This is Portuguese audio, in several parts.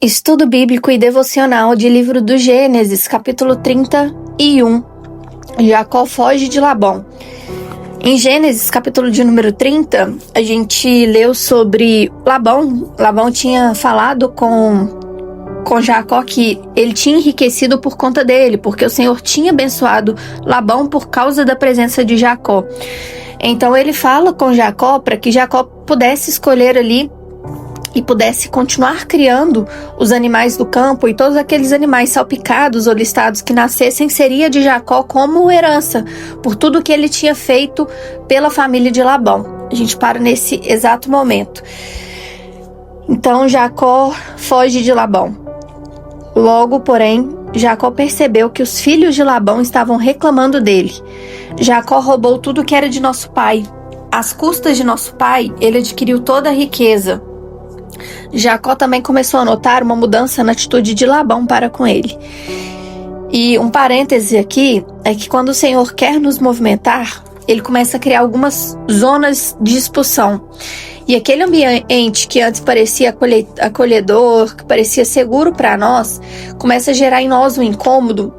Estudo bíblico e devocional de livro do Gênesis, capítulo 31. Jacó foge de Labão. Em Gênesis, capítulo de número 30, a gente leu sobre Labão. Labão tinha falado com Jacó que ele tinha enriquecido por conta dele, porque o Senhor tinha abençoado Labão por causa da presença de Jacó. Então ele fala com Jacó para que Jacó pudesse escolher ali e pudesse continuar criando os animais do campo, e todos aqueles animais salpicados ou listados que nascessem seria de Jacó como herança, por tudo que ele tinha feito pela família de Labão. A gente para nesse exato momento. Então Jacó foge de Labão. Logo, porém, Jacó percebeu que os filhos de Labão estavam reclamando dele. Jacó roubou tudo que era de nosso pai. Às custas de nosso pai, ele adquiriu toda a riqueza. Jacó também começou a notar uma mudança na atitude de Labão para com ele. E um parêntese aqui é que quando o Senhor quer nos movimentar, ele começa a criar algumas zonas de expulsão. E aquele ambiente que antes parecia acolhedor, que parecia seguro para nós, começa a gerar em nós um incômodo,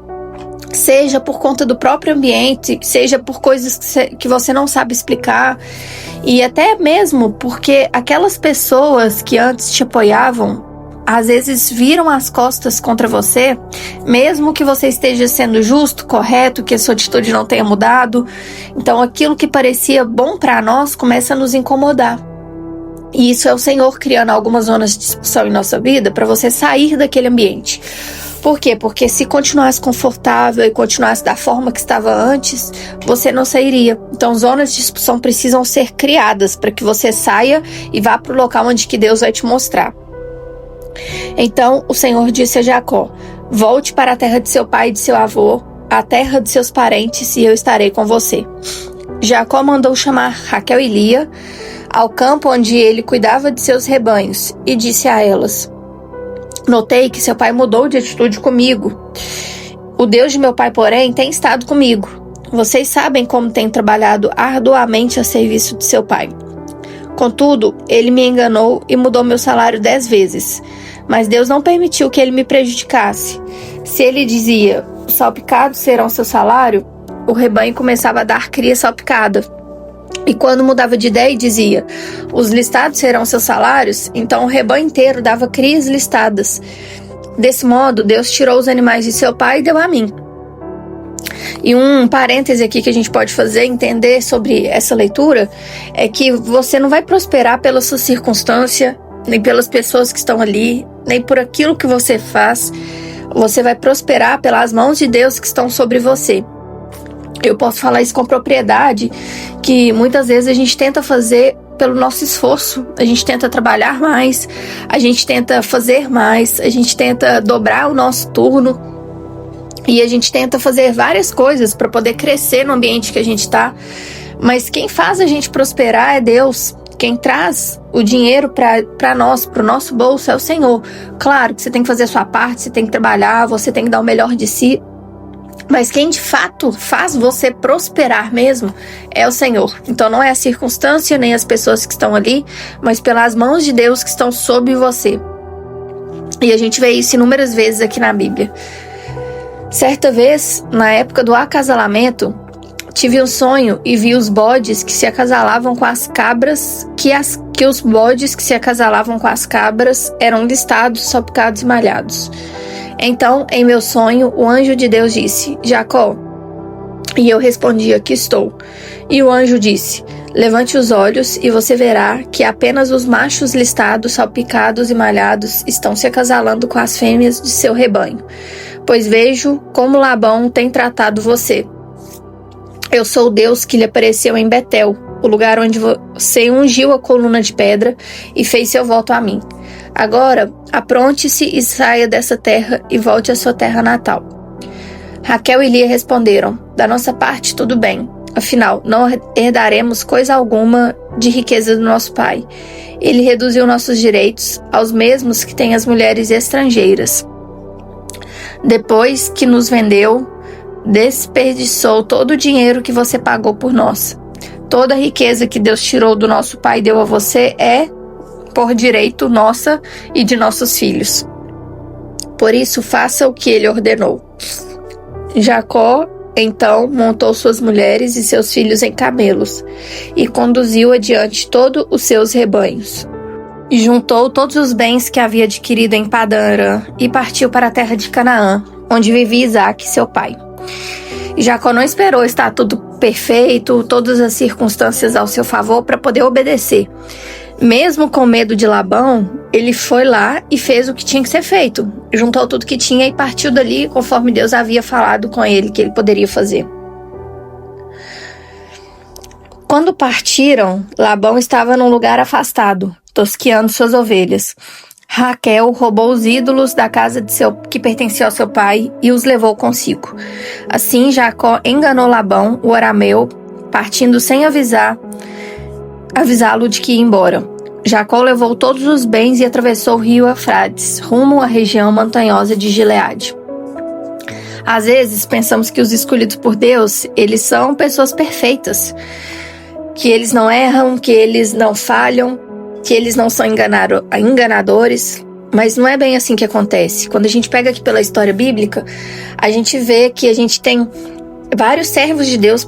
seja por conta do próprio ambiente, seja por coisas que você não sabe explicar, e até mesmo porque aquelas pessoas que antes te apoiavam, às vezes viram as costas contra você, mesmo que você esteja sendo justo, correto, que a sua atitude não tenha mudado. Então aquilo que parecia bom para nós começa a nos incomodar. E isso é o Senhor criando algumas zonas de expulsão em nossa vida para você sair daquele ambiente. Por quê? Porque se continuasse confortável e continuasse da forma que estava antes, você não sairia. Então, zonas de expulsão precisam ser criadas para que você saia e vá para o local onde que Deus vai te mostrar. Então, o Senhor disse a Jacó: volte para a terra de seu pai e de seu avô, a terra de seus parentes, e eu estarei com você. Jacó mandou chamar Raquel e Lia ao campo onde ele cuidava de seus rebanhos e disse a elas: notei que seu pai mudou de atitude comigo. O Deus de meu pai, porém, tem estado comigo. Vocês sabem como tenho trabalhado arduamente a serviço de seu pai. Contudo, ele me enganou e mudou meu salário 10 vezes. Mas Deus não permitiu que ele me prejudicasse. Se ele dizia: os salpicados serão seu salário, o rebanho começava a dar cria salpicada. E quando mudava de ideia e dizia: os listados serão seus salários, então o rebanho inteiro dava crias listadas. Desse modo, Deus tirou os animais de seu pai e deu a mim. E um parêntese aqui que a gente pode fazer, entender sobre essa leitura, é que você não vai prosperar pela sua circunstância, nem pelas pessoas que estão ali, nem por aquilo que você faz. Você vai prosperar pelas mãos de Deus que estão sobre você. Eu posso falar isso com propriedade, que muitas vezes a gente tenta fazer pelo nosso esforço, a gente tenta trabalhar mais, a gente tenta fazer mais, a gente tenta dobrar o nosso turno e a gente tenta fazer várias coisas para poder crescer no ambiente que a gente está, mas quem faz a gente prosperar é Deus. Quem traz o dinheiro para nós, para o nosso bolso, é o Senhor. Claro que você tem que fazer a sua parte, você tem que trabalhar, você tem que dar o melhor de si, mas quem de fato faz você prosperar mesmo é o Senhor. Então não é a circunstância nem as pessoas que estão ali, mas pelas mãos de Deus que estão sobre você. E a gente vê isso inúmeras vezes aqui na Bíblia. Certa vez, na época do acasalamento, tive um sonho e vi os bodes que se acasalavam com as cabras, que os bodes que se acasalavam com as cabras eram listados, salpicados e malhados. Então, em meu sonho, o anjo de Deus disse: Jacó. E eu respondi: aqui estou. E o anjo disse: levante os olhos e você verá que apenas os machos listados, salpicados e malhados estão se acasalando com as fêmeas de seu rebanho, pois vejo como Labão tem tratado você. Eu sou o Deus que lhe apareceu em Betel, o lugar onde você ungiu a coluna de pedra e fez seu voto a mim. Agora, apronte-se e saia dessa terra e volte à sua terra natal. Raquel e Lia responderam: da nossa parte, tudo bem. Afinal, não herdaremos coisa alguma de riqueza do nosso pai. Ele reduziu nossos direitos aos mesmos que têm as mulheres estrangeiras. Depois que nos vendeu, desperdiçou todo o dinheiro que você pagou por nós. Toda a riqueza que Deus tirou do nosso pai e deu a você é por direito nossa e de nossos filhos. Por isso, faça o que ele ordenou. Jacó, então, montou suas mulheres e seus filhos em camelos e conduziu adiante todos os seus rebanhos. E juntou todos os bens que havia adquirido em Padã-Arã e partiu para a terra de Canaã, onde vivia Isaque, seu pai. E Jacó não esperou estar tudo perfeito, todas as circunstâncias ao seu favor para poder obedecer. Mesmo com medo de Labão, ele foi lá e fez o que tinha que ser feito. Juntou tudo que tinha e partiu dali conforme Deus havia falado com ele que ele poderia fazer. Quando partiram, Labão estava num lugar afastado, tosqueando suas ovelhas. Raquel roubou os ídolos da casa que pertencia ao seu pai e os levou consigo. Assim, Jacó enganou Labão, o arameu, partindo sem avisá-lo de que ia embora. Jacó levou todos os bens e atravessou o rio Eufrates, rumo à região montanhosa de Gileade. Às vezes, pensamos que os escolhidos por Deus, eles são pessoas perfeitas, que eles não erram, que eles não falham, que eles não são enganadores, mas não é bem assim que acontece. Quando a gente pega aqui pela história bíblica, a gente vê que a gente tem vários servos de Deus,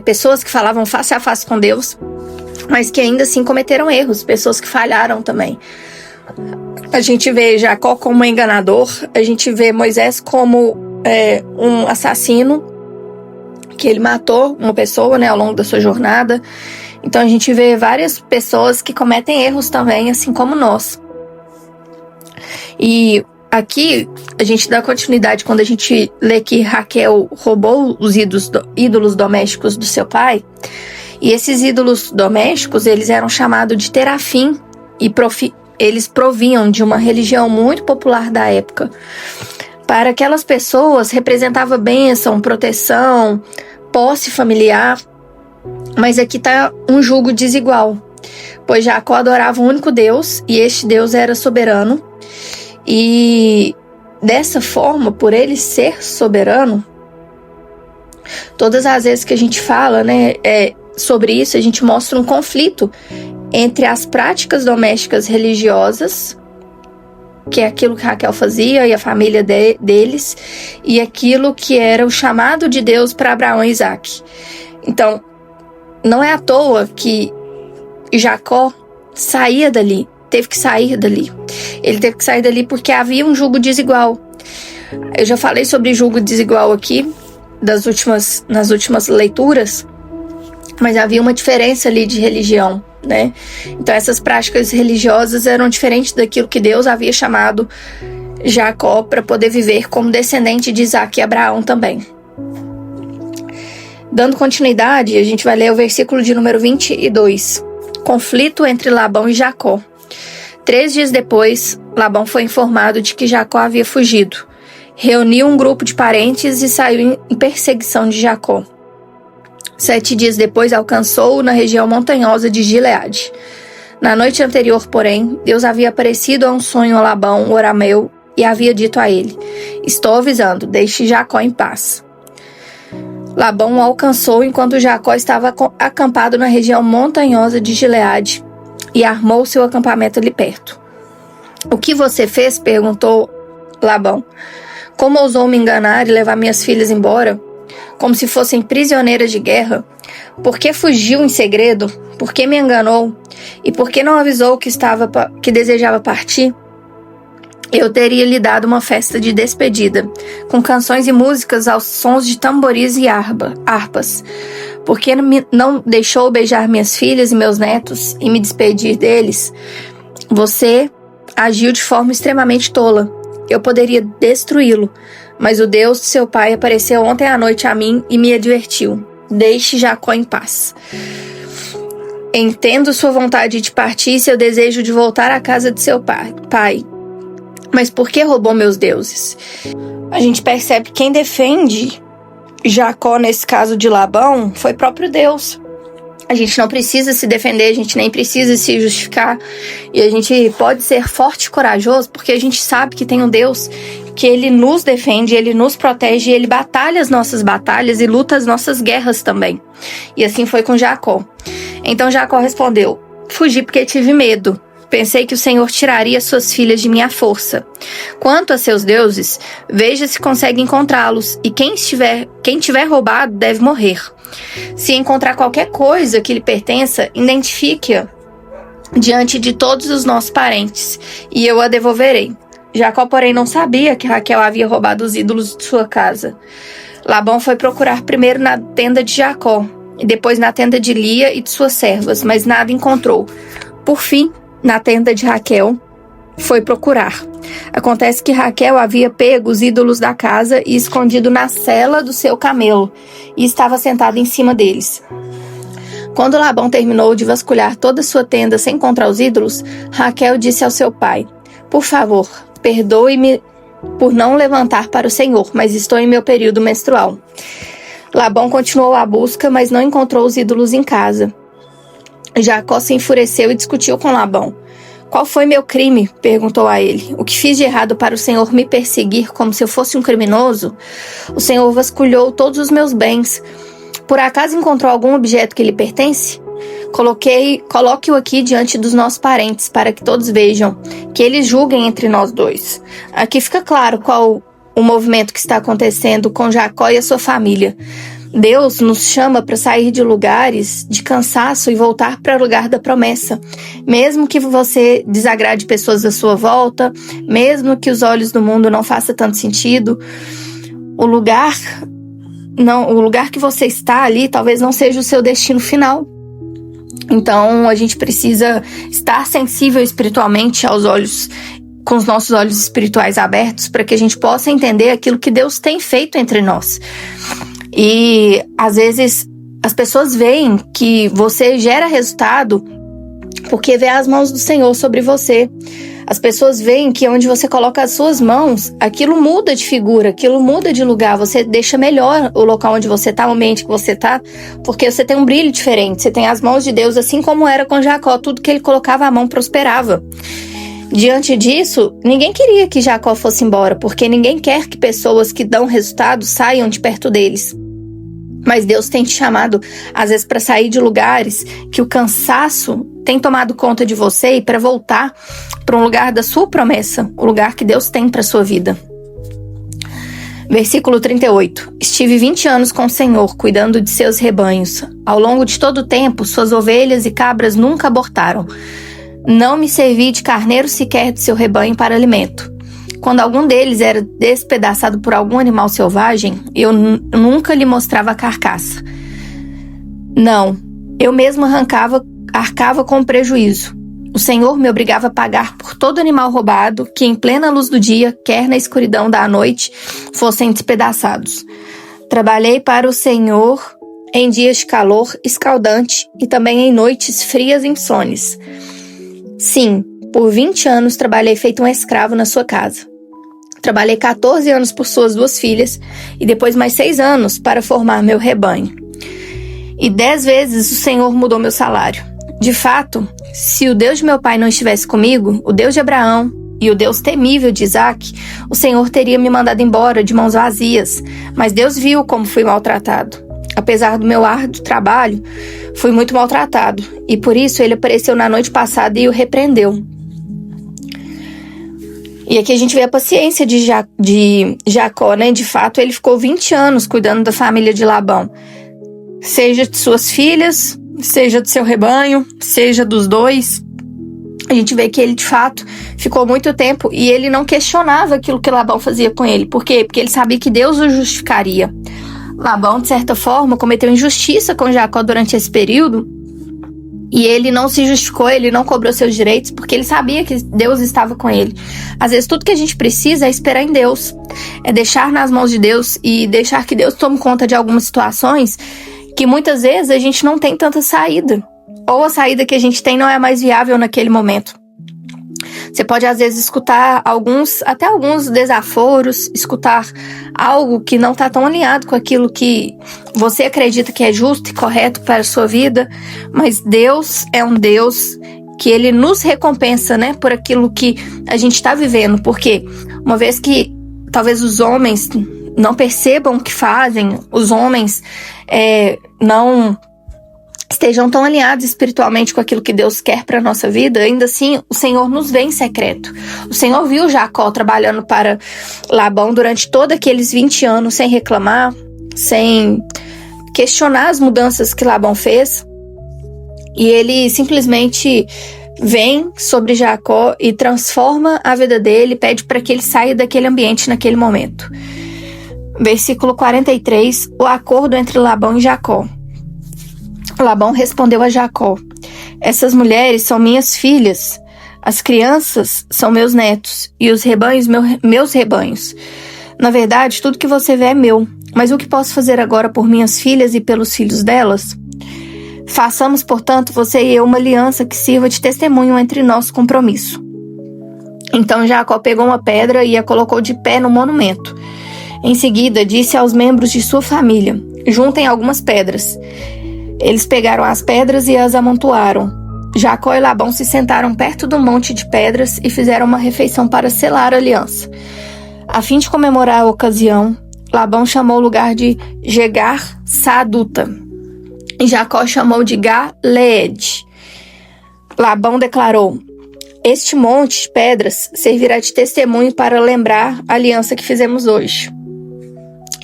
pessoas que falavam face a face com Deus, mas que ainda assim cometeram erros, pessoas que falharam também. A gente vê Jacó como um enganador, a gente vê Moisés como um assassino, que ele matou uma pessoa, ao longo da sua jornada. Então a gente vê várias pessoas que cometem erros também, assim como nós. E aqui a gente dá continuidade quando a gente lê que Raquel roubou os ídolos domésticos do seu pai. E esses ídolos domésticos, eles eram chamados de terafim e eles provinham de uma religião muito popular da época. Para aquelas pessoas representava bênção, proteção, posse familiar. Mas aqui está um jugo desigual, pois Jacó adorava um único Deus e este Deus era soberano. E dessa forma, por ele ser soberano, todas as vezes que a gente fala sobre isso, a gente mostra um conflito entre as práticas domésticas religiosas, que é aquilo que Raquel fazia e a família deles, e aquilo que era o chamado de Deus para Abraão e Isaque. Então, não é à toa que Jacó teve que sair dali. Ele teve que sair dali porque havia um jugo desigual. Eu já falei sobre jugo desigual aqui nas últimas leituras, mas havia uma diferença ali de religião, Então essas práticas religiosas eram diferentes daquilo que Deus havia chamado Jacó para poder viver como descendente de Isaque e Abraão também. Dando continuidade, a gente vai ler o versículo de número 22. Conflito entre Labão e Jacó. 3 dias depois, Labão foi informado de que Jacó havia fugido. Reuniu um grupo de parentes e saiu em perseguição de Jacó. 7 dias depois, alcançou-o na região montanhosa de Gileade. Na noite anterior, porém, Deus havia aparecido a um sonho a Labão, o arameu, e havia dito a ele: "Estou avisando, deixe Jacó em paz." Labão o alcançou enquanto Jacó estava acampado na região montanhosa de Gileade e armou seu acampamento ali perto. "O que você fez?" perguntou Labão. "Como ousou me enganar e levar minhas filhas embora, como se fossem prisioneiras de guerra? Por que fugiu em segredo? Por que me enganou? E por que não avisou que desejava partir? Eu teria lhe dado uma festa de despedida, com canções e músicas aos sons de tamboris e harpas. Por que não deixou beijar minhas filhas e meus netos e me despedir deles? Você agiu de forma extremamente tola. Eu poderia destruí-lo, mas o Deus de seu pai apareceu ontem à noite a mim e me advertiu: deixe Jacó em paz. Entendo sua vontade de partir e seu desejo de voltar à casa de seu pai. Mas por que roubou meus deuses?" A gente percebe que quem defende Jacó, nesse caso de Labão, foi próprio Deus. A gente não precisa se defender, a gente nem precisa se justificar. E a gente pode ser forte e corajoso porque a gente sabe que tem um Deus que ele nos defende, ele nos protege, ele batalha as nossas batalhas e luta as nossas guerras também. E assim foi com Jacó. Então Jacó respondeu: "Fugi porque tive medo, Pensei que o Senhor tiraria suas filhas de minha força. Quanto a seus deuses, veja se consegue encontrá-los, e quem tiver roubado deve morrer. Se encontrar qualquer coisa que lhe pertença, identifique-a diante de todos os nossos parentes, e eu a devolverei. Jacó, porém, não sabia que Raquel havia roubado os ídolos de sua casa. Labão foi procurar primeiro na tenda de Jacó, e depois na tenda de Lia e de suas servas, mas nada encontrou. Por fim, na tenda de Raquel, foi procurar. Acontece que Raquel havia pego os ídolos da casa e escondido na sela do seu camelo, e estava sentada em cima deles. Quando Labão terminou de vasculhar toda a sua tenda sem encontrar os ídolos, Raquel disse ao seu pai: por favor, perdoe-me por não levantar para o Senhor, mas estou em meu período menstrual. Labão continuou a busca, mas não encontrou os ídolos em casa. Jacó se enfureceu e discutiu com Labão. Qual foi meu crime? Perguntou a ele. O que fiz de errado para o Senhor me perseguir como se eu fosse um criminoso? O Senhor vasculhou todos os meus bens. Por acaso encontrou algum objeto que lhe pertence? Coloque-o aqui diante dos nossos parentes, para que todos vejam, que eles julguem entre nós dois. Aqui fica claro qual o movimento que está acontecendo com Jacó e a sua família. Deus nos chama para sair de lugares de cansaço e voltar para o lugar da promessa. Mesmo que você desagrade pessoas à sua volta, mesmo que os olhos do mundo não façam tanto sentido, o lugar que você está ali talvez não seja o seu destino final. Então a gente precisa estar sensível espiritualmente com os nossos olhos espirituais abertos, para que a gente possa entender aquilo que Deus tem feito entre nós. E às vezes as pessoas veem que você gera resultado porque vê as mãos do Senhor sobre você. As pessoas veem que onde você coloca as suas mãos, aquilo muda de figura, aquilo muda de lugar. Você deixa melhor o local onde você está, o ambiente que você está, porque você tem um brilho diferente. Você tem as mãos de Deus, assim como era com Jacó. Tudo que ele colocava a mão prosperava. Diante disso, ninguém queria que Jacó fosse embora, porque ninguém quer que pessoas que dão resultado saiam de perto deles. Mas Deus tem te chamado, às vezes, para sair de lugares que o cansaço tem tomado conta de você e para voltar para um lugar da sua promessa, o lugar que Deus tem para a sua vida. Versículo 38. Estive 20 anos com o Senhor, cuidando de seus rebanhos. Ao longo de todo o tempo, suas ovelhas e cabras nunca abortaram. Não me servi de carneiro sequer de seu rebanho para alimento. Quando algum deles era despedaçado por algum animal selvagem, eu nunca lhe mostrava a carcaça. Não, eu mesmo arcava com prejuízo. O Senhor me obrigava a pagar por todo animal roubado que em plena luz do dia, quer na escuridão da noite, fossem despedaçados. Trabalhei para o Senhor em dias de calor escaldante e também em noites frias e insones. Sim, por 20 anos trabalhei feito um escravo na sua casa. Trabalhei 14 anos por suas 2 filhas e depois mais 6 anos para formar meu rebanho. E 10 vezes o Senhor mudou meu salário. De fato, se o Deus de meu pai não estivesse comigo, o Deus de Abraão e o Deus temível de Isaac, o Senhor teria me mandado embora de mãos vazias. Mas Deus viu como fui maltratado. Apesar do meu árduo trabalho, fui muito maltratado. E por isso ele apareceu na noite passada e o repreendeu. E aqui a gente vê a paciência de Jacó, né? De fato, ele ficou 20 anos cuidando da família de Labão. Seja de suas filhas, seja do seu rebanho, seja dos dois. A gente vê que ele, de fato, ficou muito tempo e ele não questionava aquilo que Labão fazia com ele. Por quê? Porque ele sabia que Deus o justificaria. Labão, de certa forma, cometeu injustiça com Jacó durante esse período. E ele não se justificou, ele não cobrou seus direitos, porque ele sabia que Deus estava com ele. Às vezes, tudo que a gente precisa é esperar em Deus. É deixar nas mãos de Deus e deixar que Deus tome conta de algumas situações que muitas vezes a gente não tem tanta saída. Ou a saída que a gente tem não é a mais viável naquele momento. Você pode, às vezes, escutar até alguns desaforos, escutar algo que não está tão alinhado com aquilo que você acredita que é justo e correto para a sua vida, mas Deus é um Deus que Ele nos recompensa, né, por aquilo que a gente está vivendo, porque uma vez que talvez os homens não percebam o que fazem, os homens não estejam tão alinhados espiritualmente com aquilo que Deus quer para a nossa vida, ainda assim o Senhor nos vê em secreto. O Senhor viu Jacó trabalhando para Labão durante todos aqueles 20 anos, sem reclamar, sem questionar as mudanças que Labão fez. E ele simplesmente vem sobre Jacó e transforma a vida dele, pede para que ele saia daquele ambiente naquele momento. Versículo 43, o acordo entre Labão e Jacó. Labão respondeu a Jacó: essas mulheres são minhas filhas, as crianças são meus netos, e os rebanhos meus rebanhos. Na verdade, tudo que você vê é meu, mas o que posso fazer agora por minhas filhas e pelos filhos delas? Façamos, portanto, você e eu uma aliança que sirva de testemunho entre nosso compromisso. Então Jacó pegou uma pedra e a colocou de pé no monumento. Em seguida, disse aos membros de sua família: juntem algumas pedras. Eles pegaram as pedras e as amontoaram. Jacó e Labão se sentaram perto do monte de pedras e fizeram uma refeição para selar a aliança. A fim de comemorar a ocasião, Labão chamou o lugar de Jegar Saaduta e Jacó chamou de Galeed. Labão declarou: este monte de pedras servirá de testemunho para lembrar a aliança que fizemos hoje.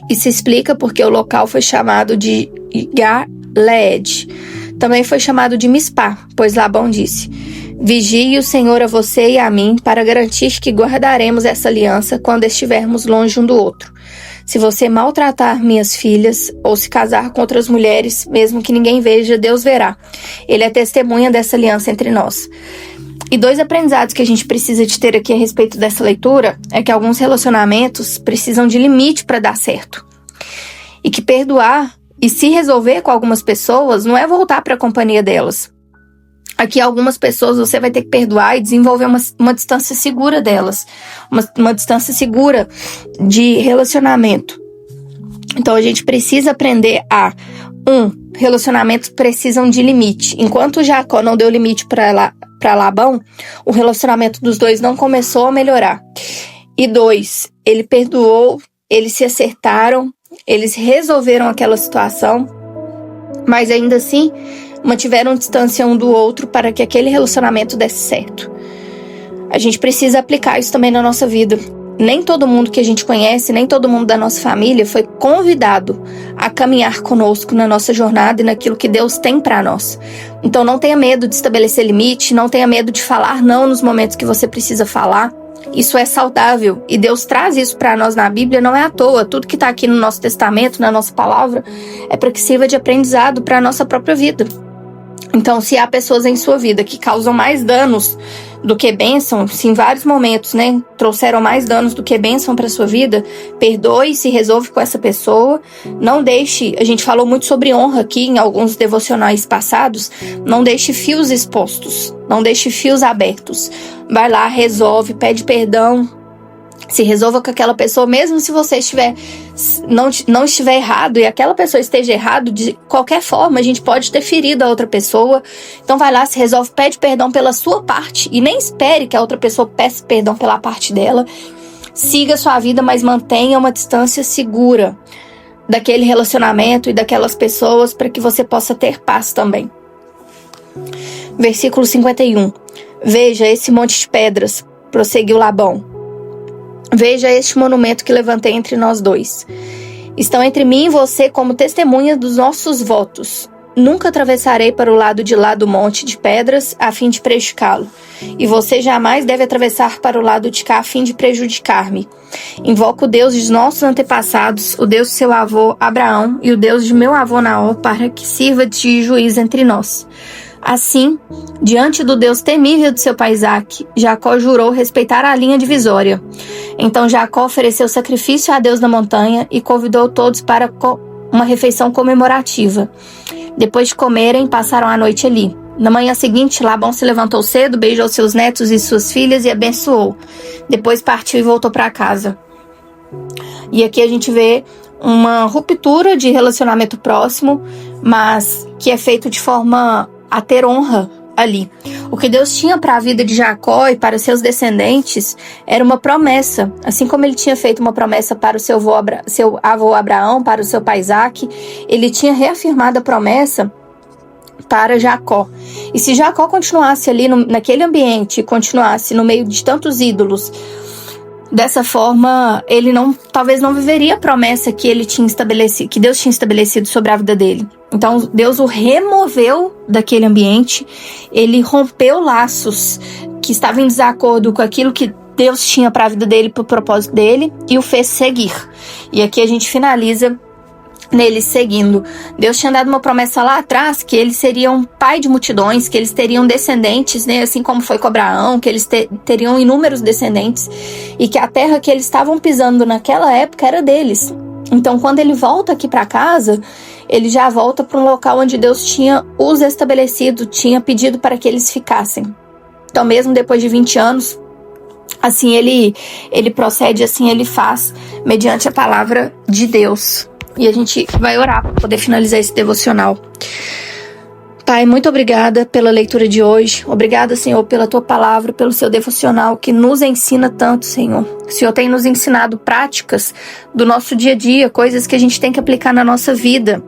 Isso explica porque o local foi chamado de Galeed. Também foi chamado de Mispá, pois Labão disse: vigie o Senhor a você e a mim para garantir que guardaremos essa aliança quando estivermos longe um do outro. Se você maltratar minhas filhas ou se casar com outras mulheres, mesmo que ninguém veja, Deus verá. Ele é testemunha dessa aliança entre nós. E 2 aprendizados que a gente precisa de ter aqui a respeito dessa leitura é que alguns relacionamentos precisam de limite para dar certo. E que perdoar e se resolver com algumas pessoas não é voltar para a companhia delas. Aqui algumas pessoas você vai ter que perdoar e desenvolver uma distância segura delas. Uma distância segura de relacionamento. Então a gente precisa aprender a... relacionamentos precisam de limite. Enquanto Jacó não deu limite para Labão, o relacionamento dos dois não começou a melhorar. E 2, ele perdoou, eles se acertaram, eles resolveram aquela situação, mas ainda assim mantiveram distância um do outro para que aquele relacionamento desse certo. A gente precisa aplicar isso também na nossa vida. Nem todo mundo que a gente conhece, nem todo mundo da nossa família foi convidado a caminhar conosco na nossa jornada e naquilo que Deus tem para nós. Então não tenha medo de estabelecer limite, não tenha medo de falar não nos momentos que você precisa falar. Isso é saudável e Deus traz isso para nós na Bíblia, não é à toa. Tudo que está aqui no nosso testamento, na nossa palavra, é para que sirva de aprendizado para a nossa própria vida. Então, se há pessoas em sua vida que causam mais danos do que bênção, se em vários momentos, trouxeram mais danos do que bênção para sua vida, perdoe, se resolve com essa pessoa. Não deixe, a gente falou muito sobre honra aqui em alguns devocionais passados, não deixe fios expostos, não deixe fios abertos. Vai lá, resolve, pede perdão, se resolva com aquela pessoa, mesmo se você não estiver errado e aquela pessoa esteja errado, de qualquer forma, a gente pode ter ferido a outra pessoa. Então vai lá, se resolve, pede perdão pela sua parte e nem espere que a outra pessoa peça perdão pela parte dela. Siga a sua vida, mas mantenha uma distância segura daquele relacionamento e daquelas pessoas para que você possa ter paz também. Versículo 51. Veja esse monte de pedras, prosseguiu Labão. Veja este monumento que levantei entre nós dois. Estão entre mim e você como testemunha dos nossos votos. Nunca atravessarei para o lado de lá do monte de pedras a fim de prejudicá-lo. E você jamais deve atravessar para o lado de cá a fim de prejudicar-me. Invoco o Deus de nossos antepassados, o Deus de seu avô Abraão e o Deus de meu avô Naor, para que sirva de juiz entre nós. Assim, diante do Deus temível de seu pai Isaque, Jacó jurou respeitar a linha divisória. Então Jacó ofereceu sacrifício a Deus na montanha e convidou todos para uma refeição comemorativa. Depois de comerem, passaram a noite ali. Na manhã seguinte, Labão se levantou cedo, beijou seus netos e suas filhas e abençoou. Depois partiu e voltou para casa. E aqui a gente vê uma ruptura de relacionamento próximo, mas que é feito de forma a ter honra ali. O que Deus tinha para a vida de Jacó e para seus descendentes era uma promessa. Assim como ele tinha feito uma promessa para o seu avô Abraão, para o seu pai Isaque, ele tinha reafirmado a promessa para Jacó. E se Jacó continuasse ali naquele ambiente, continuasse no meio de tantos ídolos, dessa forma, ele talvez não viveria a promessa que ele tinha estabelecido, que Deus tinha estabelecido sobre a vida dele. Então, Deus o removeu daquele ambiente, ele rompeu laços que estavam em desacordo com aquilo que Deus tinha para a vida dele, para o propósito dele, e o fez seguir. E aqui a gente finaliza nele seguindo. Deus tinha dado uma promessa lá atrás que eles seriam pai de multidões, que eles teriam descendentes, né, assim como foi com Abraão, que eles teriam inúmeros descendentes e que a terra que eles estavam pisando naquela época era deles. Então, quando ele volta aqui para casa, ele já volta para um local onde Deus tinha os estabelecido, tinha pedido para que eles ficassem. Então, mesmo depois de 20 anos, assim ele procede, assim ele faz, mediante a palavra de Deus. E a gente vai orar para poder finalizar esse devocional. Pai, muito obrigada pela leitura de hoje. Obrigada, Senhor, pela Tua palavra, pelo Seu devocional que nos ensina tanto, Senhor. O Senhor tem nos ensinado práticas do nosso dia a dia, coisas que a gente tem que aplicar na nossa vida.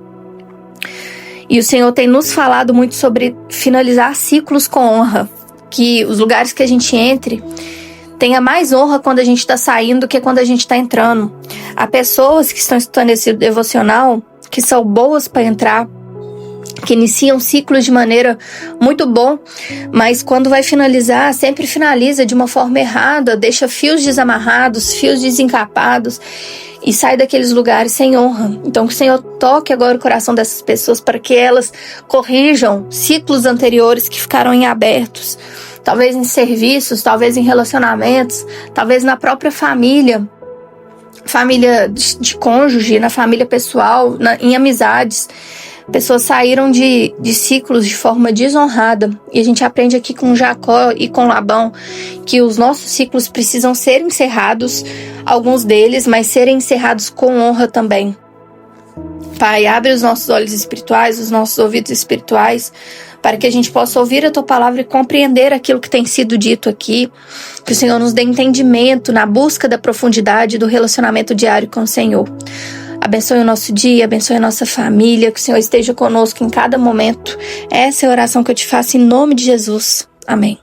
E o Senhor tem nos falado muito sobre finalizar ciclos com honra. Que os lugares que a gente entre tenha mais honra quando a gente está saindo do que quando a gente está entrando. Há pessoas que estão estudando esse devocional que são boas para entrar, que iniciam ciclos de maneira muito boa, mas quando vai finalizar, sempre finaliza de uma forma errada, deixa fios desamarrados, fios desencapados e sai daqueles lugares sem honra. Então que o Senhor toque agora o coração dessas pessoas para que elas corrijam ciclos anteriores que ficaram em abertos, talvez em serviços, talvez em relacionamentos, talvez na própria família de cônjuge, na família pessoal, em amizades. Pessoas saíram de ciclos de forma desonrada. E a gente aprende aqui com Jacó e com Labão que os nossos ciclos precisam ser encerrados, alguns deles, mas serem encerrados com honra também. Pai, abre os nossos olhos espirituais, os nossos ouvidos espirituais, para que a gente possa ouvir a Tua palavra e compreender aquilo que tem sido dito aqui. Que o Senhor nos dê entendimento na busca da profundidade do relacionamento diário com o Senhor. Abençoe o nosso dia, abençoe a nossa família, que o Senhor esteja conosco em cada momento. Essa é a oração que eu te faço em nome de Jesus. Amém.